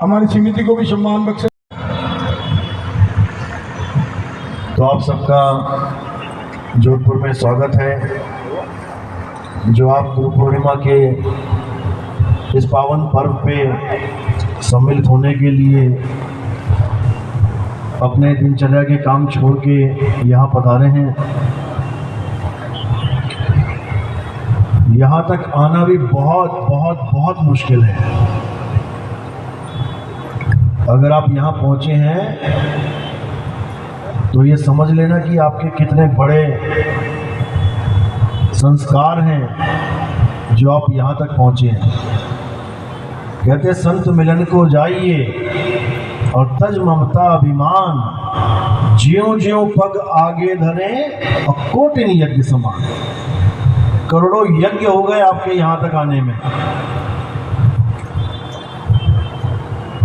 हमारी समिति को भी सम्मान बख्शे। तो आप सबका जोधपुर में स्वागत है, जो आप गुरु पूर्णिमा के इस पावन पर्व पे सम्मिलित होने के लिए अपने दिनचर्या के काम छोड़ के यहाँ पधारे हैं। यहाँ तक आना भी बहुत बहुत बहुत मुश्किल है। अगर आप यहाँ पहुँचे हैं तो ये समझ लेना कि आपके कितने बड़े संस्कार हैं जो आप यहाँ तक पहुँचे हैं। कहते संत मिलन को जाइए और तज ममता अभिमान, ज्यों ज्यों पग आगे धरे और कोटिन यज्ञ समान। करोड़ों यज्ञ हो गए आपके यहाँ तक आने में,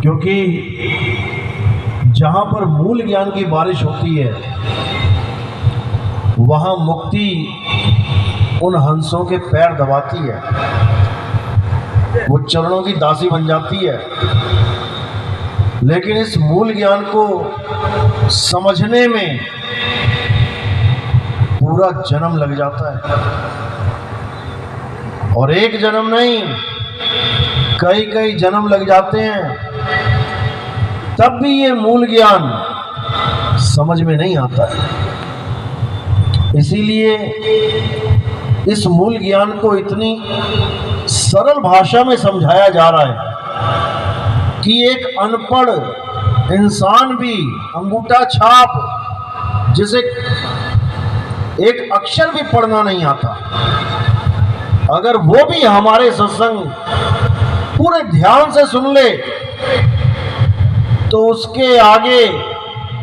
क्योंकि जहाँ पर मूल ज्ञान की बारिश होती है वहाँ मुक्ति उन हंसों के पैर दबाती है, वो चरणों की दासी बन जाती है। लेकिन इस मूल ज्ञान को समझने में पूरा जन्म लग जाता है, और एक जन्म नहीं, कई कई जन्म लग जाते हैं, तब भी ये मूल ज्ञान समझ में नहीं आता है। इसीलिए इस मूल ज्ञान को इतनी सरल भाषा में समझाया जा रहा है कि एक अनपढ़ इंसान भी, अंगूठा छाप जिसे एक अक्षर भी पढ़ना नहीं आता, अगर वो भी हमारे सत्संग पूरे ध्यान से सुन ले तो उसके आगे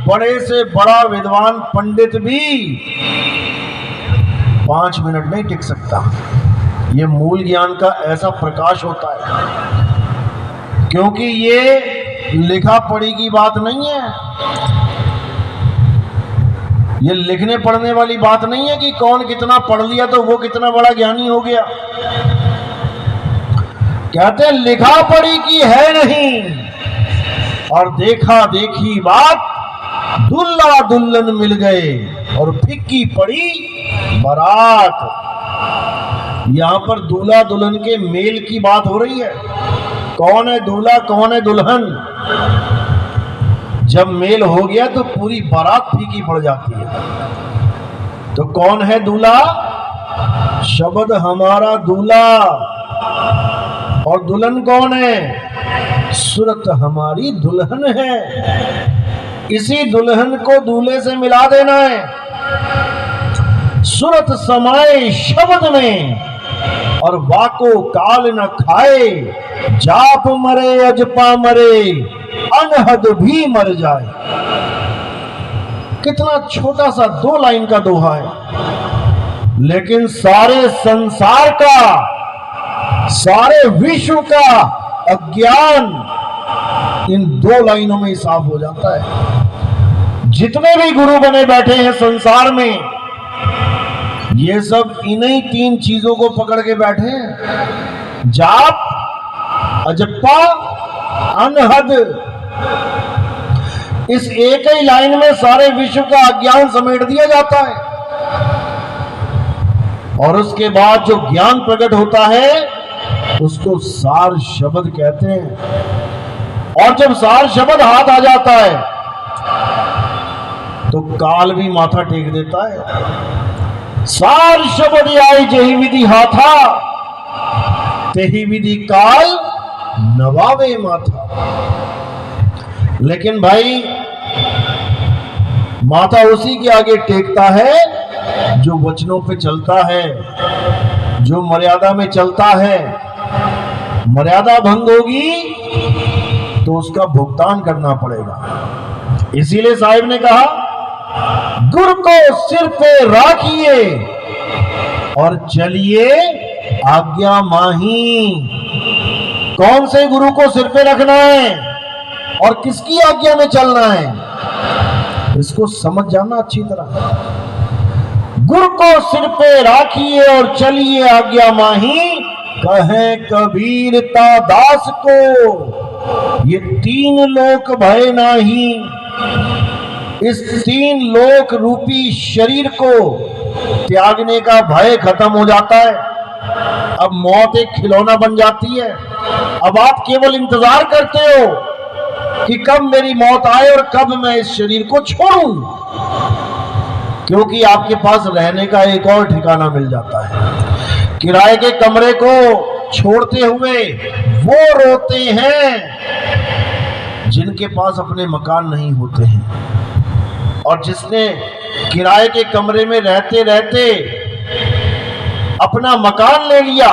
बड़े से बड़ा विद्वान पंडित भी 5 मिनट नहीं टिक सकता। ये मूल ज्ञान का ऐसा प्रकाश होता है, क्योंकि ये लिखा पढ़ी की बात नहीं है, ये लिखने पढ़ने वाली बात नहीं है कि कौन कितना पढ़ लिया तो वो कितना बड़ा ज्ञानी हो गया। कहते हैं लिखा पढ़ी की है नहीं, और देखा देखी बात, दुल्ला दुल्हन मिल गए और फिक्की पड़ी बारात। यहां पर दूल्हा दुल्हन के मेल की बात हो रही है। कौन है दूल्हा, कौन है दुल्हन? जब मेल हो गया तो पूरी बारात फीकी पड़ जाती है। तो कौन है दूल्हा? शब्द हमारा दूल्हा। और दुल्हन कौन है? सूरत हमारी दुल्हन है। इसी दुल्हन को दूल्हे से मिला देना है। सूरत समाए शब्द में और वाको काल न खाए, जाप मरे अजपा मरे, अनहद भी मर जाए। कितना छोटा सा 2 लाइन का दोहा है, लेकिन सारे संसार का, सारे विश्व का अज्ञान इन 2 लाइनों में साफ हो जाता है। जितने भी गुरु बने बैठे हैं संसार में, ये सब इन्हीं 3 चीजों को पकड़ के बैठे हैं। जाप, अजप्पा, अनहद। इस एक ही लाइन में सारे विश्व का अज्ञान समेट दिया जाता है, और उसके बाद जो ज्ञान प्रकट होता है उसको सार शब्द कहते हैं। और जब सार शब्द हाथ आ जाता है तो काल भी माथा टेक देता है। सार शब्द आई जही विधि हाथा, तेही विधि काल नवावे माथा। लेकिन भाई माथा उसी के आगे टेकता है जो वचनों पे चलता है, जो मर्यादा में चलता है। मर्यादा भंग होगी तो उसका भुगतान करना पड़ेगा। इसीलिए साहिब ने कहा गुरु को सिर पे राखिए और चलिए आज्ञा माही। कौन से गुरु को सिर पे रखना है और किसकी आज्ञा में चलना है, इसको समझ जाना अच्छी तरह। गुरु को सिर पे राखिए और चलिए आज्ञा माही, कहे कबीर ता दास को ये तीन लोक भय नाही, इस तीन लोक रूपी शरीर को त्यागने का भय खत्म हो जाता है। अब मौत एक खिलौना बन जाती है। अब आप केवल इंतजार करते हो कि कब मेरी मौत आए और कब मैं इस शरीर को छोड़ूं, क्योंकि आपके पास रहने का एक और ठिकाना मिल जाता है। किराए के कमरे को छोड़ते हुए वो रोते हैं जिनके पास अपने मकान नहीं होते हैं, और जिसने किराए के कमरे में रहते रहते अपना मकान ले लिया,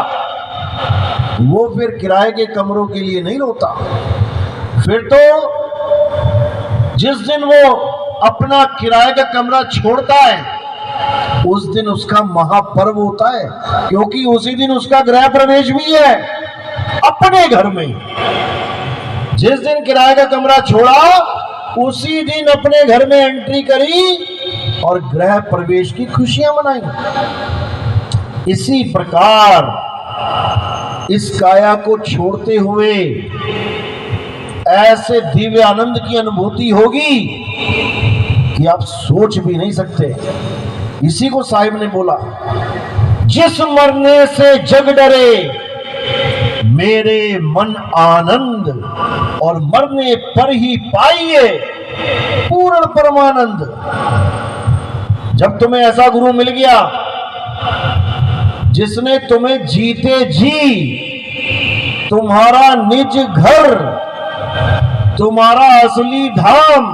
वो फिर किराए के कमरों के लिए नहीं रोता। फिर तो जिस दिन वो अपना किराए का कमरा छोड़ता है उस दिन उसका महापर्व होता है, क्योंकि उसी दिन उसका गृह प्रवेश भी है अपने घर में। जिस दिन किराए का कमरा छोड़ा उसी दिन अपने घर में एंट्री करी और गृह प्रवेश की खुशियां मनाई। इसी प्रकार इस काया को छोड़ते हुए ऐसे दिव्य आनंद की अनुभूति होगी कि आप सोच भी नहीं सकते। इसी को साहिब ने बोला, जिस मरने से जग डरे मेरे मन आनंद, और मरने पर ही पाइए पूर्ण परमानंद। जब तुम्हें ऐसा गुरु मिल गया जिसने तुम्हें जीते जी तुम्हारा निज घर, तुम्हारा असली धाम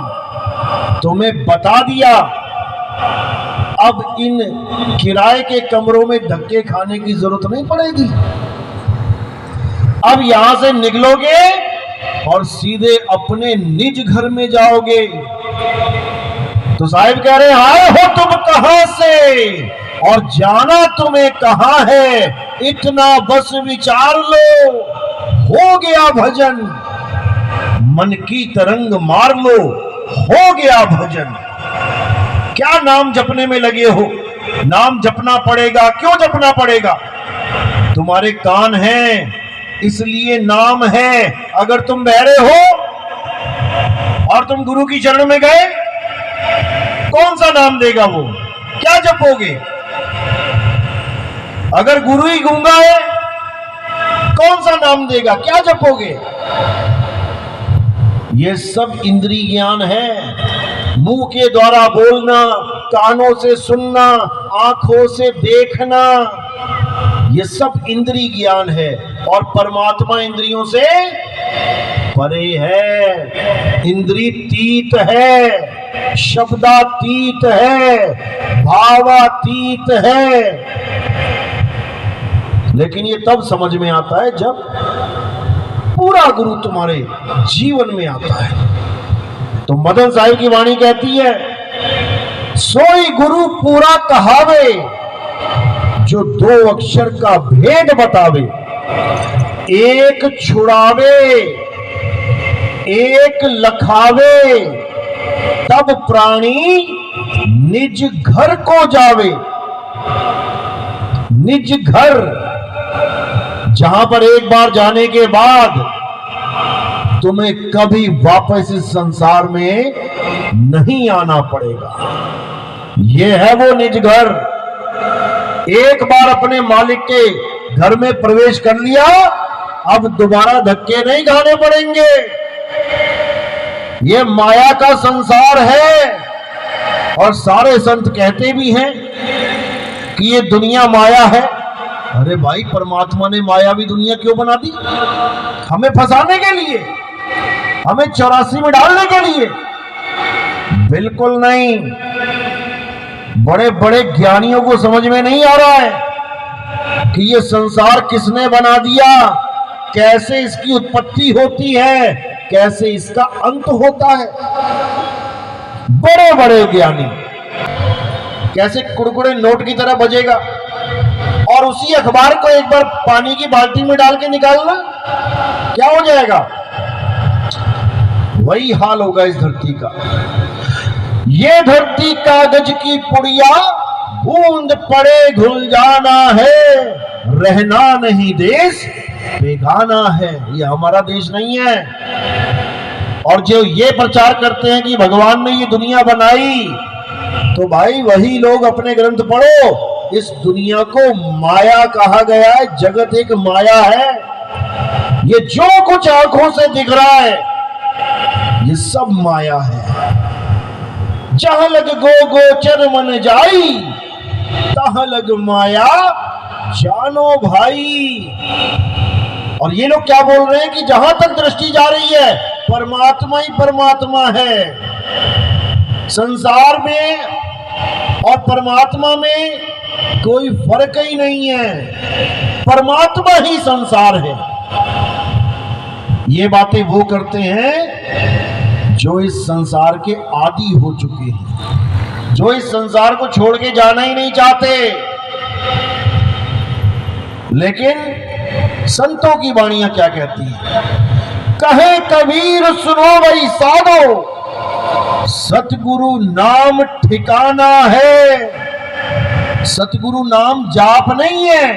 तुम्हें बता दिया, अब इन किराए के कमरों में धक्के खाने की जरूरत नहीं पड़ेगी। अब यहां से निकलोगे और सीधे अपने निज घर में जाओगे। तो साहिब कह रहे हैं, आए हो तुम कहां से और जाना तुम्हें कहां है, इतना बस विचार लो हो गया भजन, मन की तरंग मार लो हो गया भजन। क्या नाम जपने में लगे हो? नाम जपना पड़ेगा। क्यों जपना पड़ेगा? तुम्हारे कान हैं इसलिए नाम है। अगर तुम बहरे हो और तुम गुरु की चरण में गए, कौन सा नाम देगा वो? क्या जपोगे? अगर गुरु ही गूंगा है, कौन सा नाम देगा? क्या जपोगे? ये सब इंद्रिय ज्ञान है। मुंह के द्वारा बोलना, कानों से सुनना, आंखों से देखना, ये सब इंद्रिय ज्ञान है। और परमात्मा इंद्रियों से परे है, इंद्रियतीत है, शब्दातीत है, भावातीत है। लेकिन ये तब समझ में आता है जब पूरा गुरु तुम्हारे जीवन में आता है। तो मदन साहिब की वाणी कहती है, सोई गुरु पूरा कहावे जो दो अक्षर का भेद बतावे, एक छुड़ावे एक लखावे, तब प्राणी निज घर को जावे। निज घर, जहां पर एक बार जाने के बाद तुम्हें कभी वापस इस संसार में नहीं आना पड़ेगा। यह है वो निज घर। एक बार अपने मालिक के घर में प्रवेश कर लिया, अब दोबारा धक्के नहीं खाने पड़ेंगे। यह माया का संसार है, और सारे संत कहते भी हैं कि ये दुनिया माया है। अरे भाई, परमात्मा ने मायावी दुनिया क्यों बना दी? हमें फंसाने के लिए, हमें 84 में डालने के लिए? बिल्कुल नहीं। बड़े बड़े ज्ञानियों को समझ में नहीं आ रहा है कि ये संसार किसने बना दिया, कैसे इसकी उत्पत्ति होती है, कैसे इसका अंत होता है। बड़े बड़े ज्ञानी कैसे कुड़कुड़े नोट की तरह बजेगा, और उसी अखबार को एक बार पानी की बाल्टी में डाल के निकालना, क्या हो जाएगा? वही हाल होगा इस धरती का। ये धरती कागज की पुड़िया, बूंद पड़े घुल जाना है, रहना नहीं देश बेगाना है, ये हमारा देश नहीं है। और जो ये प्रचार करते हैं कि भगवान ने ये दुनिया बनाई, तो भाई वही लोग अपने ग्रंथ पढ़ो, इस दुनिया को माया कहा गया है, जगत एक माया है। ये जो कुछ आंखों से दिख रहा है ये सब माया है। जहां लग गो गोचर मन जाई, तहां लग माया जानो भाई। और ये लोग क्या बोल रहे हैं कि जहां तक दृष्टि जा रही है परमात्मा ही परमात्मा है। संसार में और परमात्मा में कोई फर्क ही नहीं है, परमात्मा ही संसार है। ये बातें वो करते हैं जो इस संसार के आदी हो चुके हैं, जो इस संसार को छोड़ के जाना ही नहीं चाहते। लेकिन संतों की वाणियां क्या कहती हैं? कहे कबीर सुनो भाई साधो, सतगुरु नाम ठिकाना है। सतगुरु नाम जाप नहीं है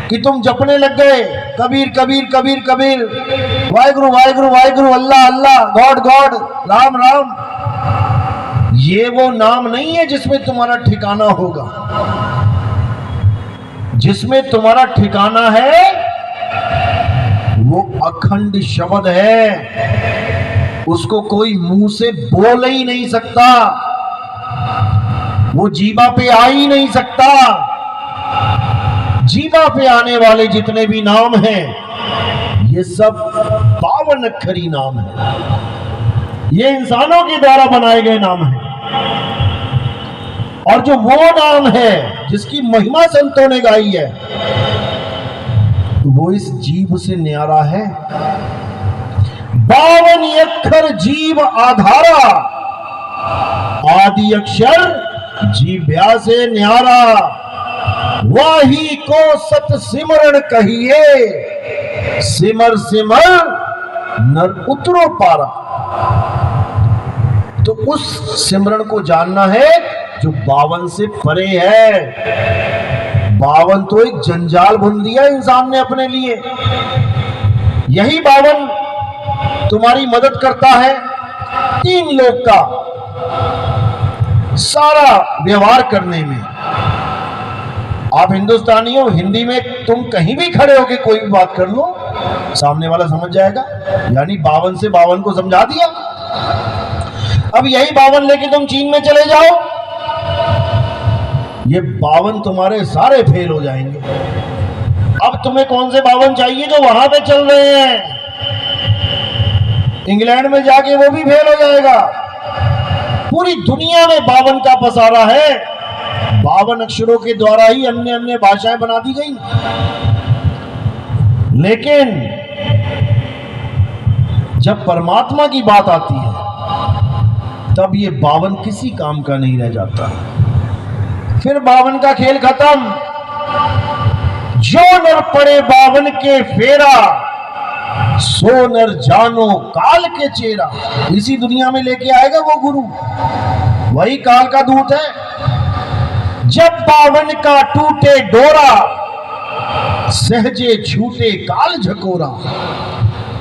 कि तुम जपने लग गए कबीर कबीर कबीर कबीर, वाहिगुरु वाहिगुरु वाहिगुरु, अल्लाह अल्लाह, गॉड गॉड, राम राम। ये वो नाम नहीं है जिसमें तुम्हारा ठिकाना होगा। जिसमें तुम्हारा ठिकाना है वो अखंड शब्द है, उसको कोई मुंह से बोल ही नहीं सकता, वो जीवा पे आ ही नहीं सकता। जीवा पे आने वाले जितने भी नाम हैं ये सब 52 अक्षरी नाम है। ये इंसानों के द्वारा बनाए गए नाम हैं। और जो वो नाम है जिसकी महिमा संतों ने गाई है, वो इस जीव से न्यारा है। 52 अक्षर जीव आधारा, आदि अक्षर जीव्या से न्यारा। वाही को सत सिमरण कहिए, सिमर सिमर नर उतरो पारा। तो उस सिमरण को जानना है जो 52 से परे है। 52 तो एक जंजाल बुन दिया इंसान ने अपने लिए। यही 52 तुम्हारी मदद करता है 3 लोग का सारा व्यवहार करने में। आप हिंदुस्तानी हो, हिंदी में तुम कहीं भी खड़े होके कोई भी बात कर लो, सामने वाला समझ जाएगा। यानी 52 से 52 को समझा दिया। अब यही 52 लेके तुम चीन में चले जाओ, ये 52 तुम्हारे सारे फेल हो जाएंगे। अब तुम्हें कौन से 52 चाहिए जो वहां पे चल रहे हैं? इंग्लैंड में जाके वो भी फेल हो जाएगा। पूरी दुनिया में 52 का पसारा है। 52 अक्षरों के द्वारा ही अन्य अन्य भाषाएं बना दी गई। लेकिन जब परमात्मा की बात आती है तब ये 52 किसी काम का नहीं रह जाता। फिर 52 का खेल खत्म। जो नर पड़े 52 के फेरा, सो नर जानो काल के चेहरा। इसी दुनिया में लेके आएगा वो गुरु, वही काल का दूत है। जब 52 का टूटे डोरा, सहजे छूटे काल झकोरा।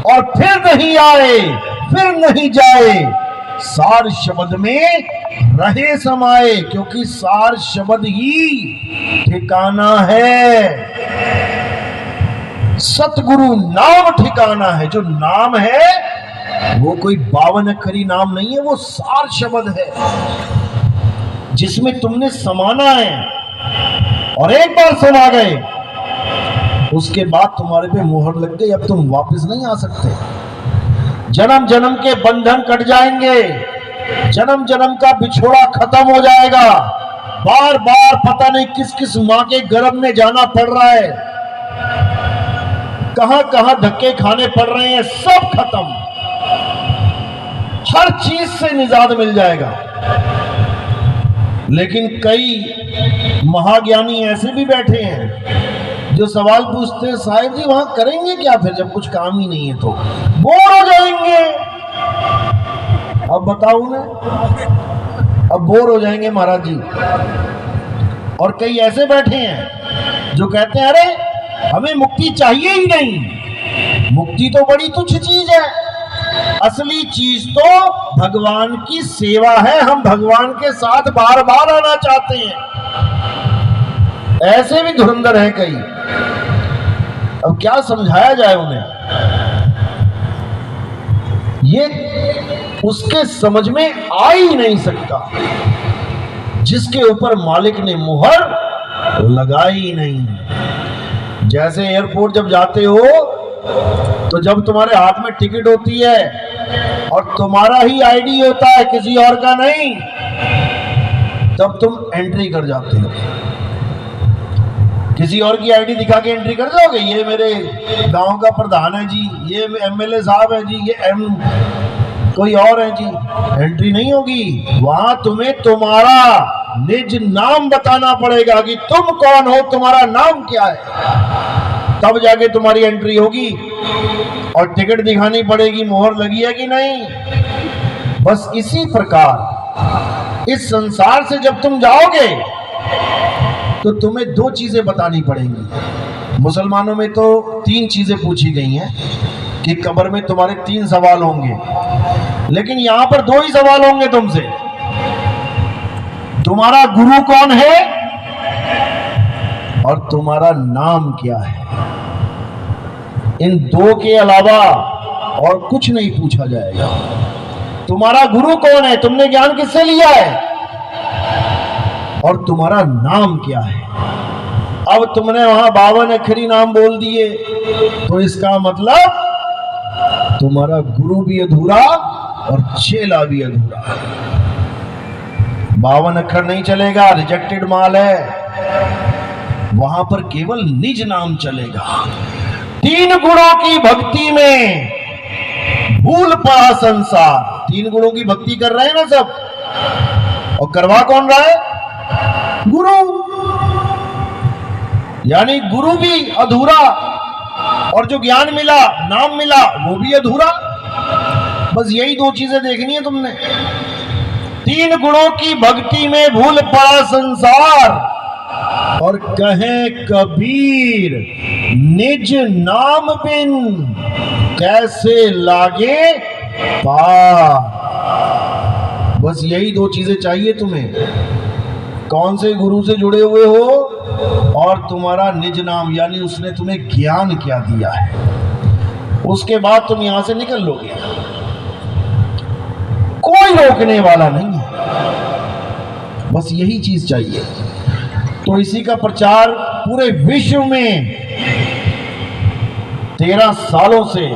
और फिर नहीं आए फिर नहीं जाए, सार शब्द में रहे समाये। क्योंकि सार शब्द ही ठिकाना है। सतगुरु नाम ठिकाना है। जो नाम है वो कोई 52 अक्षरी नाम नहीं है, वो सार शब्द है जिसमें तुमने समाना है। और एक बार समा गए उसके बाद तुम्हारे पे मोहर लग गई, अब तुम वापस नहीं आ सकते। जन्म जन्म के बंधन कट जाएंगे, जन्म जन्म का बिछोड़ा खत्म हो जाएगा। बार बार पता नहीं किस किस मां के गर्भ में जाना पड़ रहा है, कहां कहां धक्के खाने पड़ रहे हैं, सब खत्म। हर चीज से निजात मिल जाएगा। लेकिन कई महाज्ञानी ऐसे भी बैठे हैं जो सवाल पूछते हैं, साहिब जी वहां करेंगे क्या फिर जब कुछ काम ही नहीं है? तो बोर हो जाएंगे। अब बताओ ना, अब बोर हो जाएंगे महाराज जी। और कई ऐसे बैठे हैं जो कहते हैं, अरे हमें मुक्ति चाहिए ही नहीं। मुक्ति तो बड़ी तुच्छ चीज है। असली चीज तो भगवान की सेवा है। हम भगवान के साथ बार बार आना चाहते हैं। ऐसे भी धुरंधर है कई। अब क्या समझाया जाए उन्हें, ये उसके समझ में आ ही नहीं सकता जिसके ऊपर मालिक ने मुहर लगाई नहीं। जैसे एयरपोर्ट जब जाते हो तो जब तुम्हारे हाथ में टिकट होती है और तुम्हारा ही आईडी होता है, किसी और का नहीं, तब तुम एंट्री कर जाते हो। किसी और की आईडी दिखा के एंट्री कर जाओगे, ये मेरे गांव का प्रधान है जी, ये एमएलए साहब है जी, ये कोई और है जी, एंट्री नहीं होगी। वहां तुम्हें तुम्हारा निज नाम बताना पड़ेगा कि तुम कौन हो, तुम्हारा नाम क्या है, तब जाके तुम्हारी एंट्री होगी। और टिकट दिखानी पड़ेगी, मोहर लगी है कि नहीं। बस इसी प्रकार इस संसार से जब तुम जाओगे तो तुम्हें दो चीजें बतानी पड़ेंगी। मुसलमानों में तो 3 चीजें पूछी गई हैं कि कब्र में तुम्हारे 3 सवाल होंगे, लेकिन यहां पर 2 ही सवाल होंगे तुमसे। तुम्हारा गुरु कौन है और तुम्हारा नाम क्या है। इन 2 के अलावा और कुछ नहीं पूछा जाएगा। तुम्हारा गुरु कौन है, तुमने ज्ञान किससे लिया है, और तुम्हारा नाम क्या है। अब तुमने वहां 52 अक्षरी नाम बोल दिए तो इसका मतलब तुम्हारा गुरु भी अधूरा और चेला भी अधूरा। 52 अक्षर नहीं चलेगा, रिजेक्टेड माल है। वहां पर केवल निज नाम चलेगा। 3 गुणों की भक्ति में भूल पड़ा संसार। 3 गुणों की भक्ति कर रहे हैं ना सब, और करवा कौन रहा है, गुरु। यानी गुरु भी अधूरा और जो ज्ञान मिला, नाम मिला, वो भी अधूरा। बस यही 2 चीजें देखनी है तुमने। 3 गुणों की भक्ति में भूल पड़ा संसार, और कहे कबीर निज नाम बिन कैसे लागे पार। बस यही 2 चीजें चाहिए तुम्हें। कौन से गुरु से जुड़े हुए हो और तुम्हारा निज नाम, यानी उसने तुम्हें ज्ञान क्या दिया है। उसके बाद तुम यहां से निकल लोगे, कोई रोकने वाला नहीं है। बस यही चीज चाहिए। तो इसी का प्रचार पूरे विश्व में 13 सालों से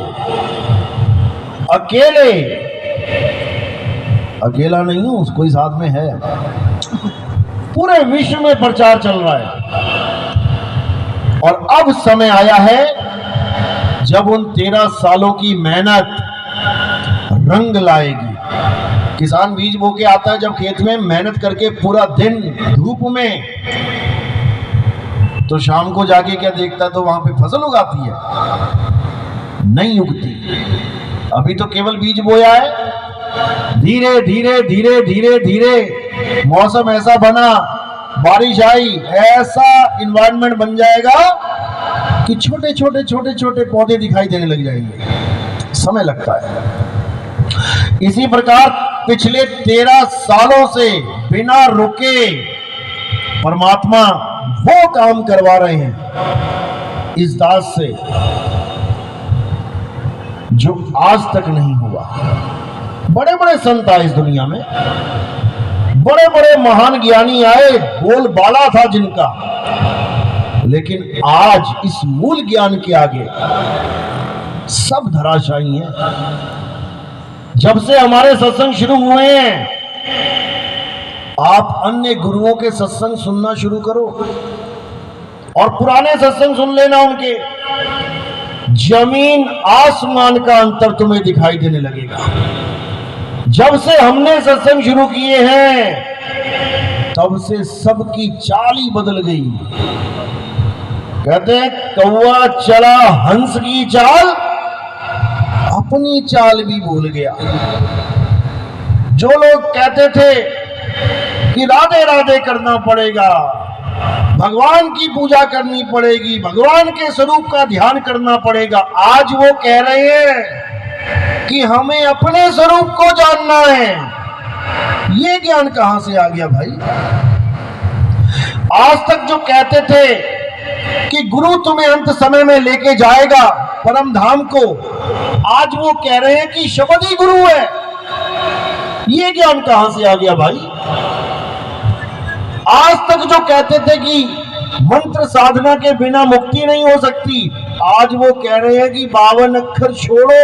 अकेला नहीं हूं, कोई साथ में है, पूरे विश्व में प्रचार चल रहा है। और अब समय आया है जब उन 13 सालों की मेहनत रंग लाएगी। किसान बीज बो के आता है जब खेत में, मेहनत करके पूरा दिन धूप में, तो शाम को जाके क्या देखता है, तो वहां पे फसल उगाती है, नहीं उगती। अभी तो केवल बीज बोया है। धीरे धीरे धीरे धीरे धीरे मौसम ऐसा बना, बारिश आई, ऐसा इन्वायरमेंट बन जाएगा कि छोटे छोटे छोटे छोटे पौधे दिखाई देने लग जाएंगे। समय लगता है। इसी प्रकार पिछले 13 सालों से बिना रुके परमात्मा वो काम करवा रहे हैं इस दास से जो आज तक नहीं हुआ। बड़े बड़े संत आए इस दुनिया में, बड़े बड़े महान ज्ञानी आए, बोलबाला था जिनका, लेकिन आज इस मूल ज्ञान के आगे सब धराशायी हैं। जब से हमारे सत्संग शुरू हुए हैं, आप अन्य गुरुओं के सत्संग सुनना शुरू करो और पुराने सत्संग सुन लेना उनके। जमीन आसमान का अंतर तुम्हें दिखाई देने लगेगा। जब से हमने सत्संग शुरू किए हैं तब से सबकी चाल ही बदल गई। कहते हैं कौवा चला हंस की चाल, अपनी चाल भी भूल गया। जो लोग कहते थे कि राधे राधे करना पड़ेगा, भगवान की पूजा करनी पड़ेगी, भगवान के स्वरूप का ध्यान करना पड़ेगा। आज वो कह रहे हैं कि हमें अपने स्वरूप को जानना है। ये ज्ञान कहां से आ गया भाई? आज तक जो कहते थे कि गुरु तुम्हें अंत समय में लेके जाएगा परम धाम को, आज वो कह रहे हैं कि शब्द ही गुरु है। ये ज्ञान कहां से आ गया भाई? आज तक जो कहते थे कि मंत्र साधना के बिना मुक्ति नहीं हो सकती, आज वो कह रहे हैं कि 52 अक्षर छोड़ो,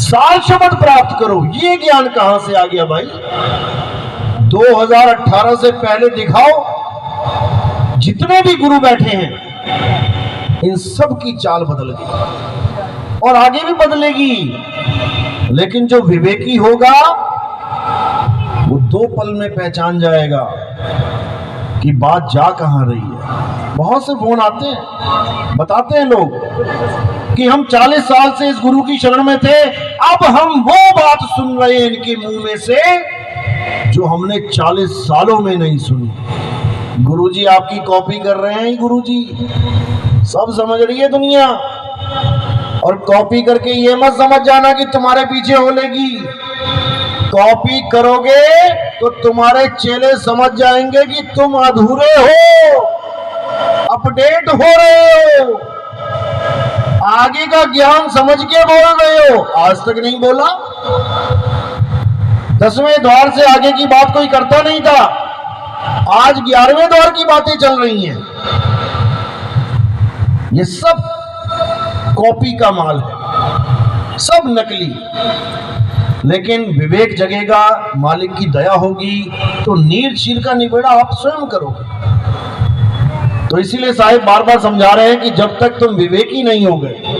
7 शब्द प्राप्त करो। ये ज्ञान कहां से आ गया भाई? 2018 से पहले दिखाओ, जितने भी गुरु बैठे हैं इन सब की चाल बदल गई और आगे भी बदलेगी। लेकिन जो विवेकी होगा वो 2 पल में पहचान जाएगा कि बात जा कहां रही है। बहुत से फोन आते हैं, बताते हैं लोग कि हम 40 साल से इस गुरु की शरण में थे, अब हम वो बात सुन रहे हैं इनके मुंह में से जो हमने 40 सालों में नहीं सुनी। गुरुजी आपकी कॉपी कर रहे हैं। गुरुजी सब समझ रही है दुनिया, और कॉपी करके ये मत समझ जाना कि तुम्हारे पीछे हो लेगी। कॉपी करोगे तो तुम्हारे चेले समझ जाएंगे कि तुम अधूरे हो, अपडेट हो रहे हो, आगे का ज्ञान समझ के बोल रहे हो। आज तक नहीं बोला। 10वें द्वार से आगे की बात कोई करता नहीं था, आज 11वें द्वार की बातें चल रही हैं। ये सब कॉपी का माल है, सब नकली। लेकिन विवेक जगेगा, मालिक की दया होगी तो नीर चीर का निबेड़ा आप स्वयं करोगे। तो इसीलिए साहिब बार बार समझा रहे हैं कि जब तक तुम विवेकी नहीं हो गए,